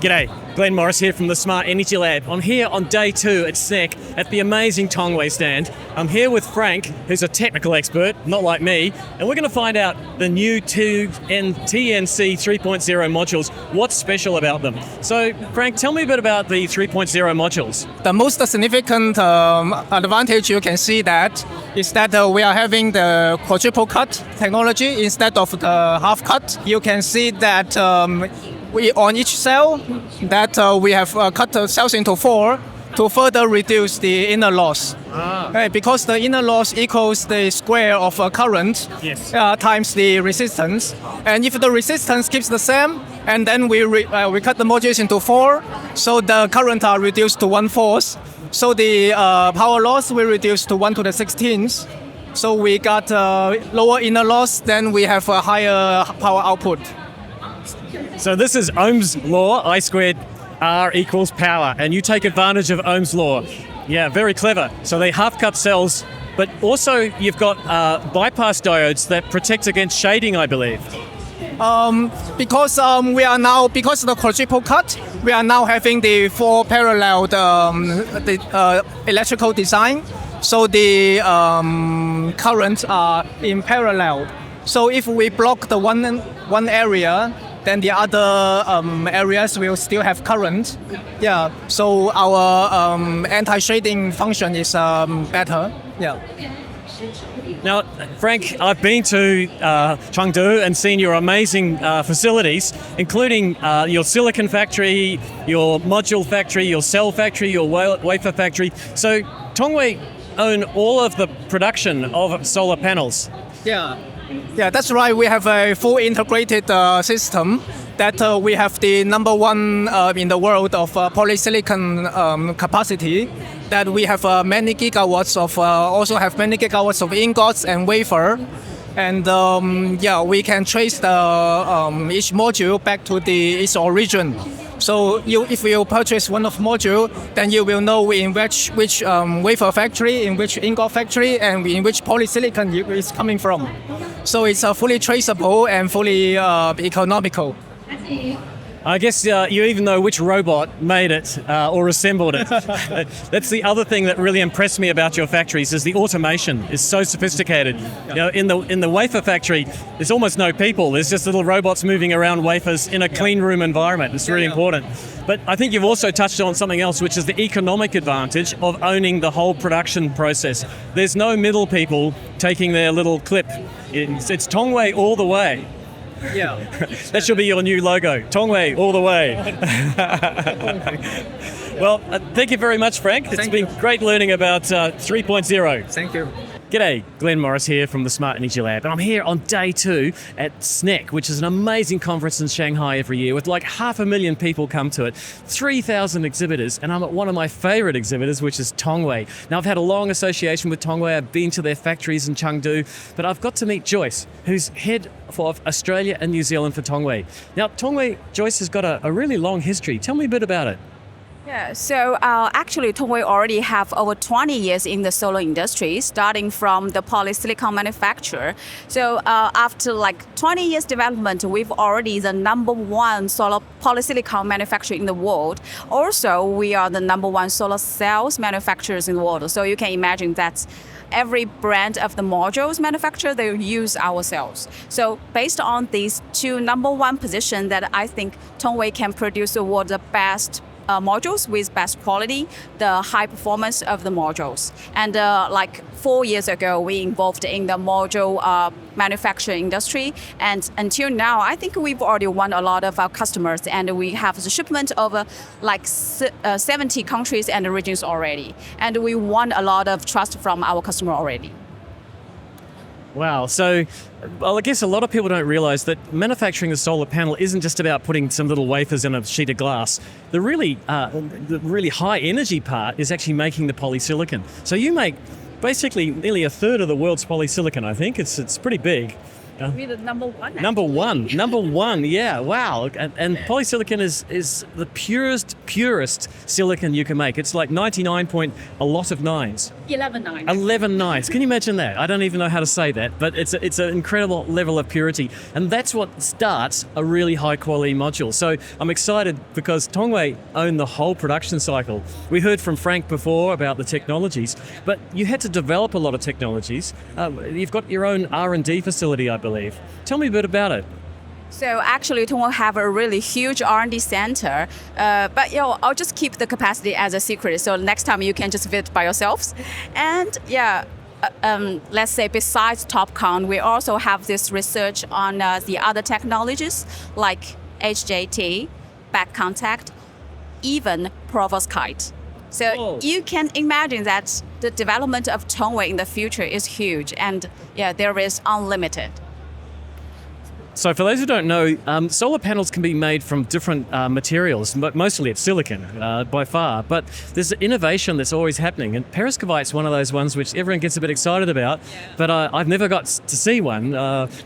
G'day, Glenn Morris here from the Smart Energy Lab. I'm here on day 2 at SNEC at the amazing Tongwei stand. I'm here with Frank, who's a technical expert, not like me, and we're going to find out the new TNC 3.0 modules, what's special about them. So Frank, tell me a bit about the 3.0 modules. The most significant advantage you can see that is that we are having the quadruple cut technology instead of the half cut. You can see that we on each cell that we have cut the cells into 4 to further reduce the inner loss. Because the inner loss equals the square of current times the resistance. And if the resistance keeps the same, and then we cut the modules into 4, so the current are reduced to 1/4. So the power loss we reduce to 1 to the 16th. So we got lower inner loss, then we have a higher power output. So this is Ohm's law, I squared R equals power, and you take advantage of Ohm's law. Yeah, very clever. So they half-cut cells, but also you've got bypass diodes that protect against shading, I believe. Because we are now, because of the quadruple cut, we are now having the 4 parallel electrical design. So the currents are in parallel. So if we block the one area, then the other areas will still have current. Yeah. So our anti-shading function is better. Yeah. Now, Frank, I've been to Chengdu and seen your amazing facilities, including your silicon factory, your module factory, your cell factory, your wafer factory. So Tongwei own all of the production of solar panels. Yeah, that's right. We have a full integrated system that we have the number 1 in the world of polysilicon capacity. That we have many gigawatts of, also have many gigawatts of ingots and wafer. And we can trace the each module back to its origin. So if you purchase one of module, then you will know in which wafer factory, in which ingot factory, and in which polysilicon it's coming from. So it's fully traceable and fully economical. I guess you even know which robot made it or assembled it. That's the other thing that really impressed me about your factories is the automation is so sophisticated. You know, in the wafer factory, there's almost no people. There's just little robots moving around wafers in a clean room environment. It's really important. But I think you've also touched on something else, which is the economic advantage of owning the whole production process. There's no middle people taking their little clip. It's Tongwei all the way. Yeah. That should be your new logo. Tongwei all the way. Well, thank you very much, Frank. It's been great learning about 3.0. Thank you. G'day, Glenn Morris here from the Smart Energy Lab, and I'm here on day 2 at SNEC, which is an amazing conference in Shanghai every year with like 500,000 people come to it, 3,000 exhibitors, and I'm at one of my favorite exhibitors, which is Tongwei. Now, I've had a long association with Tongwei. I've been to their factories in Chengdu, but I've got to meet Joyce, who's head of Australia and New Zealand for Tongwei. Now, Tongwei, Joyce has got a really long history. Tell me a bit about it. Yeah, so actually Tongwei already have over 20 years in the solar industry, starting from the polysilicon manufacturer. So after like 20 years development, we've already the number 1 solar polysilicon manufacturer in the world. Also, we are the number 1 solar cells manufacturers in the world. So you can imagine that every brand of the modules manufacturer, they use our cells. So based on these 2 number 1 position that I think Tongwei can produce the world's best modules with best quality, the high performance of the modules. And like 4 years ago, we involved in the module manufacturing industry. And until now, I think we've already won a lot of our customers, and we have the shipment over like 70 countries and regions already. And we won a lot of trust from our customer already. Wow. So, well, I guess a lot of people don't realize that manufacturing a solar panel isn't just about putting some little wafers in a sheet of glass. The really high energy part is actually making the polysilicon. So you make basically nearly a third of the world's polysilicon, I think. It's pretty big. We're the number one. Number one, yeah, wow. And polysilicon is the purest silicon you can make. It's like 99 point a lot of nines. 11 nine. 11 nines. Can you imagine that? I don't even know how to say that, but it's an incredible level of purity. And that's what starts a really high quality module. So I'm excited because Tongwei own the whole production cycle. We heard from Frank before about the technologies, but you had to develop a lot of technologies. You've got your own R&D facility, I believe. Tell me a bit about it. So actually, Tongwei have a really huge R&D center, but I'll just keep the capacity as a secret. So next time you can just visit by yourselves. And let's say besides TOPCon, we also have this research on the other technologies like HJT, back contact, even perovskite. So you can imagine that the development of Tongwei in the future is huge, and there is unlimited. So for those who don't know, solar panels can be made from different materials, but mostly it's silicon by far. But there's innovation that's always happening, and perovskite's one of those ones which everyone gets a bit excited about. But I've never got to see one.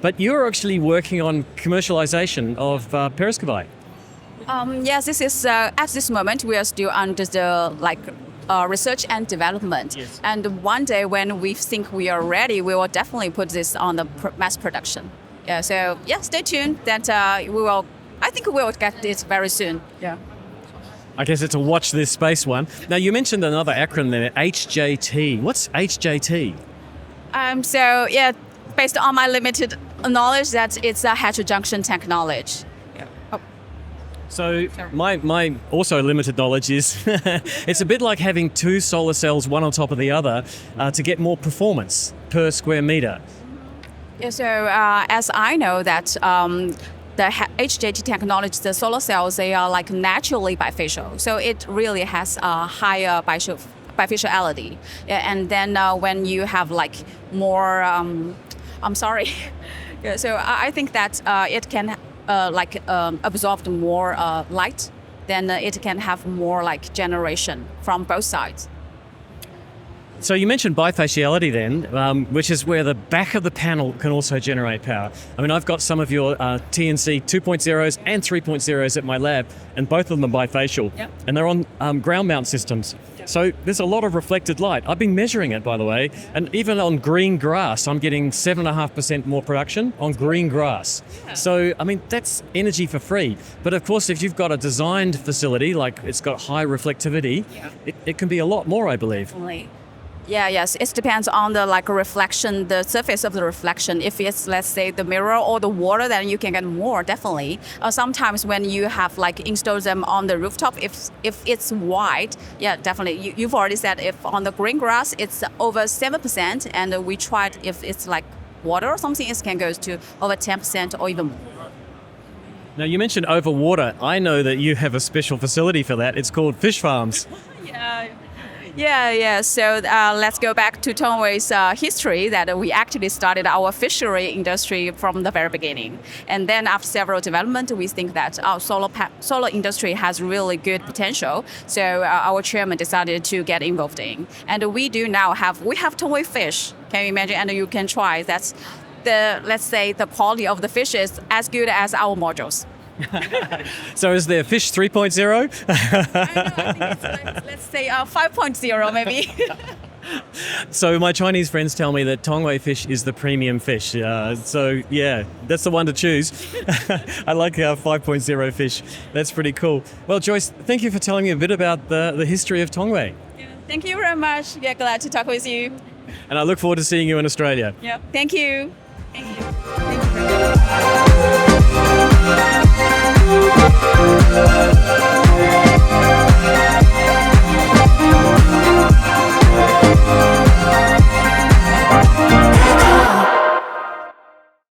But you're actually working on commercialization of perovskite. Yes, this is at this moment we are still under the research and development. Yes. And one day when we think we are ready, we will definitely put this on the mass production. Yeah, so stay tuned. That I think we will get this very soon. Yeah. I guess it's a watch this space one. Now you mentioned another acronym there, HJT. What's HJT? Based on my limited knowledge, that it's a heterojunction technology. So my also limited knowledge is it's a bit like having two solar cells one on top of the other to get more performance per square meter. Yeah, so as I know that the HJT technology, the solar cells, they are like naturally bifacial. So it really has a higher bifaciality. Yeah, and then when you have like more, so I think that it can absorb more light, then it can have more like generation from both sides. So you mentioned bifaciality then, which is where the back of the panel can also generate power. I mean, I've got some of your TNC 2.0s and 3.0s at my lab, and both of them are bifacial. Yep. And they're on ground mount systems. Yep. So there's a lot of reflected light. I've been measuring it, by the way, and even on green grass, I'm getting 7.5% more production on green grass. Yeah. So, I mean, that's energy for free. But of course, if you've got a designed facility, like it's got high reflectivity, it can be a lot more, I believe. Definitely. Yes. It depends on the reflection, the surface of the reflection. If it's, let's say, the mirror or the water, then you can get more, definitely. Sometimes when you have installed them on the rooftop, if it's white, definitely. You've already said if on the green grass, it's over 7%, and we tried if it's like water or something, it can go to over 10% or even more. Now, you mentioned over water. I know that you have a special facility for that. It's called fish farms. Yeah. So let's go back to Tongwei's history, that we actually started our fishery industry from the very beginning. And then after several developments, we think that our solar industry has really good potential. So our chairman decided to get involved in. And we have Tongwei fish. Can you imagine? And you can try. That's let's say the quality of the fish is as good as our modules. So is there fish 3.0? I think it's let's say 5.0 maybe. So my Chinese friends tell me that Tongwei fish is the premium fish. So yeah, that's the one to choose. I like our 5.0 fish. That's pretty cool. Well, Joyce, thank you for telling me a bit about the history of Tongwei. Yeah, thank you very much. Yeah, glad to talk with you. And I look forward to seeing you in Australia. Yep. Thank you. Thank you.